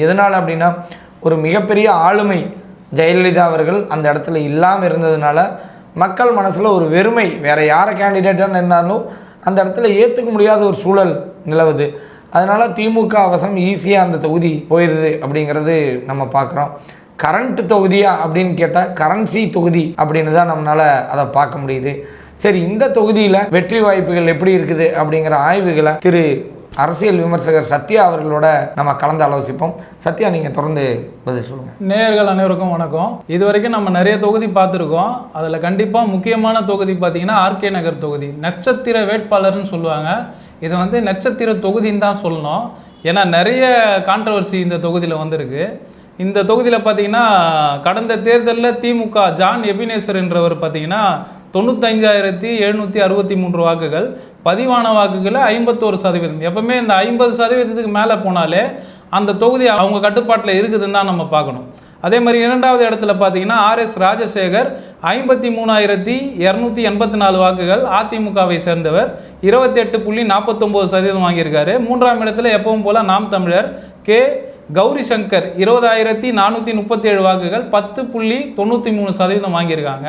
எதனால் அப்படின்னா ஒரு மிகப்பெரிய ஆளுமை ஜெயலலிதா அவர்கள் அந்த இடத்துல இல்லாமல் இருந்ததுனால மக்கள் மனசில் ஒரு வெறுமை, வேறு யாரை கேண்டிடேட்டாக இருந்தாலும் அந்த இடத்துல ஏற்றுக்க முடியாத ஒரு சூழல் நிலவுது. அதனால் திமுக அவசம் ஈஸியாக அந்த தொகுதி போயிடுது அப்படிங்கிறது நம்ம பார்க்குறோம். கரண்ட் தொகுதியா அப்படின்னு கேட்டால் கரன்சி தொகுதி அப்படின்னு தான் நம்மளால் அதை பார்க்க முடியுது. சரி, இந்த தொகுதியில் வெற்றி வாய்ப்புகள் எப்படி இருக்குது அப்படிங்கிற ஆய்வுகளை திரு அரசியல் விமர்சகர் சத்யா அவர்களோட நம்ம கலந்து ஆலோசிப்போம். சத்யா, நீங்கள் தொடர்ந்து பதில் சொல்லுங்கள். நேயர்கள் அனைவருக்கும் வணக்கம். இது வரைக்கும் நம்ம நிறைய தொகுதி பார்த்துருக்கோம். அதில் கண்டிப்பாக முக்கியமான தொகுதி பார்த்தீங்கன்னா ஆர்கே நகர் தொகுதி. நட்சத்திர வேட்பாளர்னு சொல்லுவாங்க. இது நட்சத்திர தொகுதின்னு தான் சொல்லணும். ஏன்னா நிறைய கான்ட்ரவர்சி இந்த தொகுதியில் வந்திருக்கு. இந்த தொகுதியில் பார்த்தீங்கன்னா கடந்த தேர்தலில் திமுக ஜான் எபினேசர் என்றவர் பார்த்தீங்கன்னா 95,763 வாக்குகள், பதிவான வாக்குகளை 51%. எப்பவுமே இந்த 50% மேலே போனாலே அந்த தொகுதி அவங்க கட்டுப்பாட்டில் இருக்குதுன்னு தான் நம்ம பார்க்கணும். அதே மாதிரி இரண்டாவது இடத்துல பார்த்தீங்கன்னா ஆர்எஸ் ராஜசேகர் 53,284 வாக்குகள், அதிமுகவை சேர்ந்தவர், 28.49% வாங்கியிருக்காரு. மூன்றாம் இடத்துல எப்பவும் போல நாம் தமிழர் கே கௌரி சங்கர் 20,437 வாக்குகள், 10.93% வாங்கியிருக்காங்க.